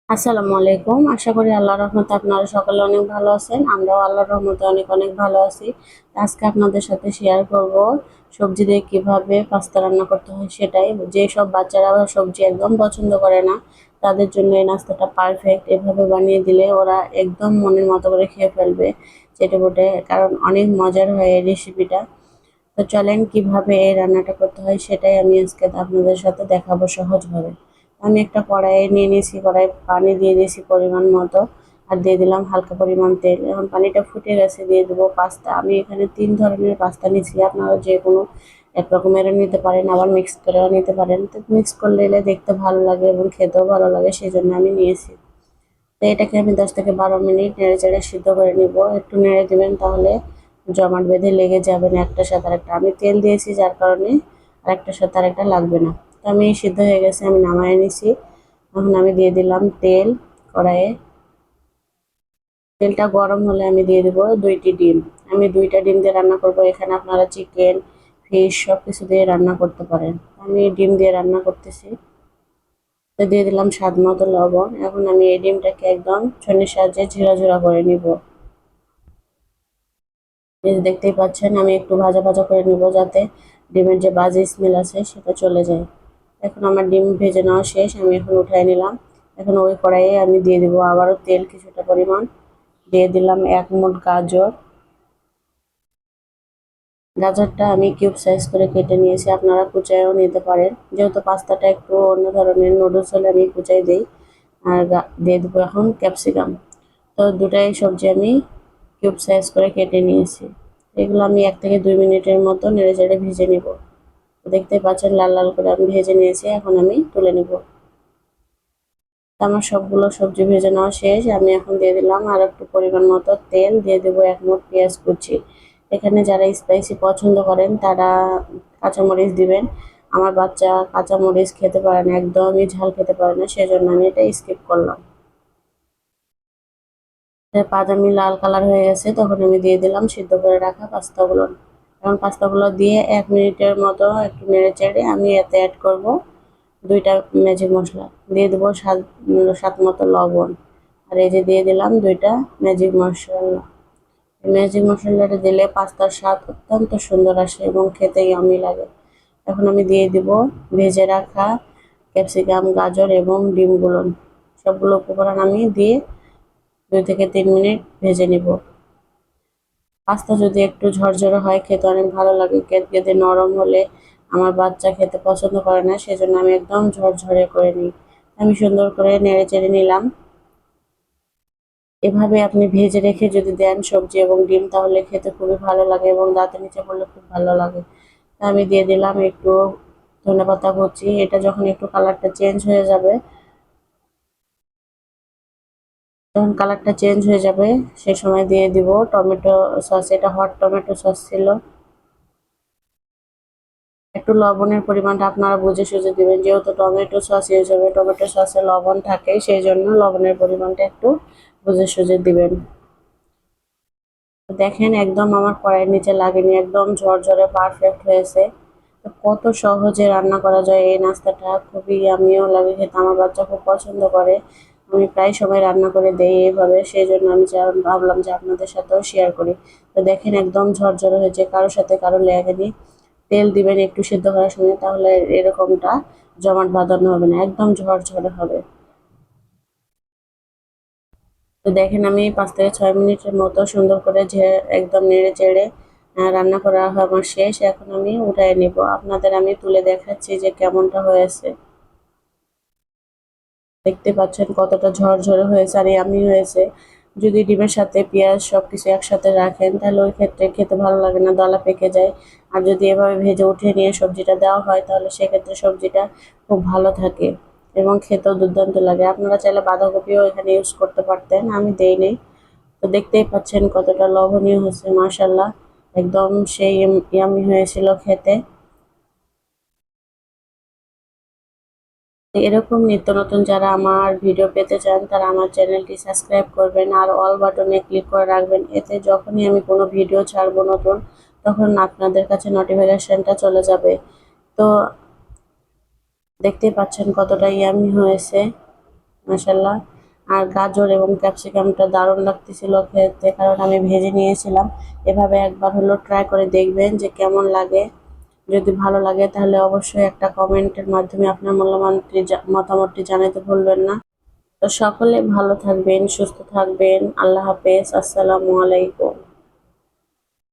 আসসালামু আলাইকুম। আশা করি আল্লাহর রহমতে আপনারা সকলে অনেক ভালো আছেন। আমরাও আল্লাহর রহমতে অনেক অনেক ভালো আছি। আজকে আপনাদের সাথে শেয়ার করব সবজি দিয়ে কিভাবে পাস্তা রান্না করতে হয় সেটাই। যেসব বাচ্চারা সবজি একদম পছন্দ করে না তাদের জন্য এই নাস্তাটা পারফেক্ট। এভাবে বানিয়ে দিলে ওরা একদম মনের মতো করে খেয়ে ফেলবে চেটেপুটে, কারণ অনেক মজার হয় এই রেসিপিটা। তো চলেন কিভাবে এই রান্নাটা করতে হয় সেটাই আমি আজকে আপনাদের সাথে দেখাবো সহজভাবে। আমি একটা কড়াইয়ে নিয়ে নিয়েছি, কড়াই পানি দিয়ে দিয়েছি পরিমাণ মতো, আর দিয়ে দিলাম হালকা পরিমাণ তেল। এখন পানিটা ফুটে গেছে, দিয়ে দেবো পাস্তা। আমি এখানে 3 ধরনের পাস্তা নিয়েছি, আপনারা যে কোনো এক রকমেরও নিতে পারেন, আবার মিক্স করেও নিতে পারেন। তো মিক্স করলে দেখতে ভালো লাগে এবং খেতেও ভালো লাগে, সেই জন্য আমি নিয়েছি। তো এটাকে আমি 10 থেকে 12 মিনিট নেড়ে চেড়ে সিদ্ধ করে নিব। একটু নেড়ে দিবেন, তাহলে জমাট বেঁধে লেগে যাবে না একটার সাথে আরেকটা। আমি তেল দিয়েছি যার কারণে আরেকটার সাথে আরেকটা লাগবে না। তো আমি সিদ্ধ হয়ে গেছে, আমি নামায় নিছি। এখন আমি দিয়ে দিলাম তেল কড়াইয়ে। তেলটা গরম হলে আমি দিয়ে দেবো 2টি ডিম। আমি 2টা ডিম দিয়ে রান্না করব। এখানে আপনারা চিকেন, ফিশ সব কিছু দিয়ে রান্না করতে পারেন। আমি ডিম দিয়ে রান্না করতেছি। তো দিয়ে দিলাম স্বাদ মতো লবণ। এখন আমি এই ডিমটাকে একদম ছুরির সাহায্যে ঝিরা ঝিরা করে নিব। এই যে দেখতেই পাচ্ছেন, আমি একটু ভাজা ভাজা করে নিব যাতে ডিমের যে বাজে স্মেল আছে সেটা চলে যায়। এখন আমার ডিম ভেজে নেওয়া শেষ, আমি এখন উঠাই নিলাম। এখন ওই কড়াইয়ে আমি দিয়ে দিব আবারও তেল কিছুটা পরিমাণ। দিয়ে দিলাম 1 মুঠ গাজর। গাজরটা আমি কিউব সাইজ করে কেটে নিয়েছি, আপনারা কুচায়ও নিতে পারেন। যেহেতু পাস্তাটা একটু অন্য ধরনের, নুডলস হলে আমি কুচাই দিই। আর দিয়ে দেবো এখন ক্যাপসিকাম। তো দুটাই সবজি আমি কিউব সাইজ করে কেটে নিয়েছি। এগুলো আমি 1 থেকে 2 মিনিটের মতো নেড়ে চেড়ে ভেজে নিব। দেখতে পাচ্ছেন লাল লাল করে আমি ভেজে নিয়েছি, এখন আমি তুলে নিব। আমার সবগুলো সবজি ভেজে নেওয়া শেষ। আমি এখন দিয়ে দিলাম আর একটু পরিমাণ মতো তেল, দিয়ে দেবো 1 মুঠ পেঁয়াজ কুচি। এখানে যারা স্পাইসি পছন্দ করেন তারা কাঁচামরিচ দিবেন। আমার বাচ্চা কাঁচামরিচ খেতে পারে না, একদমই ঝাল খেতে পারে না, সেজন্য আমি এটা স্কিপ করলাম। বাদামি লাল কালার হয়ে গেছে, তখন আমি দিয়ে দিলাম সিদ্ধ করে রাখা পাস্তাগুলো। এখন পাস্তাগুলো দিয়ে 1 মিনিটের মতো একটু নেড়ে চেড়ে আমি এতে অ্যাড করব 2টা ম্যাজিক মশলা। দিয়ে দেবো স্বাদ মতো লবণ। আর এই যে দিয়ে দিলাম 2টা ম্যাজিক মশলা। ম্যাজিক মশলাটা দিলে পাস্তার স্বাদ অত্যন্ত সুন্দর আসে এবং খেতে ইয়াম্মি লাগে। এখন আমি দিয়ে দিব ভেজে রাখা ক্যাপসিকাম, গাজর এবং ডিমগুলো। সবগুলো উপকরণ আমি দিয়ে 2 থেকে 3 মিনিট ভেজে নিব। পাস্তা যদি একটু ঝরঝরে হয় খেতে অনেক ভালো লাগে। কেটকেটে নরম হলে আমার বাচ্চা খেতে পছন্দ করে না, সেজন্য আমি একদম ঝরঝরে করে নিই। আমি সুন্দর করে নেড়ে চেড়ে নিলাম। এভাবে আপনি ভেজে রেখে যদি দেন সবজি এবং ডিম, তাহলে খেতে খুবই ভালো লাগে এবং দাঁতের নিচে পড়লে খুব ভালো লাগে। আমি দিয়ে দিলাম একটু ধনেপাতা কুচি। এটা যখন একটু কালারটা চেঞ্জ হয়ে যাবে, যখন কালারটা চেঞ্জ হয়ে যাবে সেই সময় দিয়ে দিব টমেটো সস। এটা হট টমেটো সস ছিল। একটু লবণের পরিমাণটা আপনারা বুঝে সুঝে দিবেন, যেহেতু টমেটো সস ইউজ হবে, টমেটো সসে লবণ থাকে, সেই জন্য লবণের পরিমাণটা একটু বুঝে সুঝে দিবেন। দেখেন একদম আমার কড়াইয়ের নিচে লাগেনি, একদম ঝরঝরে পারফেক্ট হয়েছে। তো কত সহজে রান্না করা যায় এই নাস্তাটা, খুবই আমিও লাগে খেতে, আমার বাচ্চা খুব পছন্দ করে। আমি প্রায় সময় রান্না করে দেই এইভাবে, সেই জন্য আমি ভাবলাম যে আপনাদের সাথেও শেয়ার করি। তো দেখেন একদম ঝরঝরে হয়েছে, কারোর সাথে কারো লেগেনি। তেল দিবেন একটু সিদ্ধ করার সময়, তাহলে এরকমটা জমাট বাঁধানো হবে না, একদম ঝরঝরে হবে। তো দেখেন আমি 5 থেকে 6 মিনিটের মতো সুন্দর করে একদম নেড়ে চেড়ে রান্না করা আমার শেষ। এখন আমি উঠাই নিব, আপনাদের আমি তুলে দেখাচ্ছি যে কেমনটা হয়েছে। দেখতে পাচ্ছেন কতটা ঝরঝরে হয়েছে আর ইয়াম্মি হয়েছে। যদি ডিমের সাথে পেঁয়াজ সবকিছু একসাথে রাখেন তাহলে ওই ক্ষেত্রে খেতে ভালো লাগে না, দলা পেকে যায়। আর যদি এভাবে ভেজে উঠিয়ে নিয়ে সবজিটা দেওয়া হয় তাহলে সেক্ষেত্রে সবজিটা খুব ভালো থাকে এবং খেতেও দুর্দান্ত লাগে। আপনারা চাইলে বাঁধাকপিও এখানে ইউজ করতে পারতেন, আমি দেই নাই। তো দেখতেই পাচ্ছেন কতটা লোভনীয় হয়েছে, মাশাআল্লাহ। একদম সেই ইয়াম্মি হয়েছিল খেতে। এরকম নিত্য নতুন যারা আমার ভিডিও পেতে চান তারা আমার চ্যানেলটি সাবস্ক্রাইব করবেন আর অল বাটনে ক্লিক করে রাখবেন। এতে যখনই আমি কোনো ভিডিও ছাড়বো নতুন, তখন আপনাদের কাছে নোটিফিকেশনটা চলে যাবে। তো দেখতেই পাচ্ছেন কতটা ইয়ামি হয়েছে, মাশাআল্লাহ। আর গাজর এবং ক্যাপসিকামটা দারুণ লাগতেছিল খেতে, কারণ আমি ভেজে নিয়েছিলাম। এভাবে একবার হলো ট্রাই করে দেখবেন যে কেমন লাগে। যদি ভালো লাগে তাহলে অবশ্যই একটা কমেন্টের মাধ্যমে আপনার মতামতটি জানাতে ভুলবেন না। তো সকলে ভালো থাকবেন, সুস্থ থাকবেন। আল্লাহ হাফেজ, আসসালামু আলাইকুম।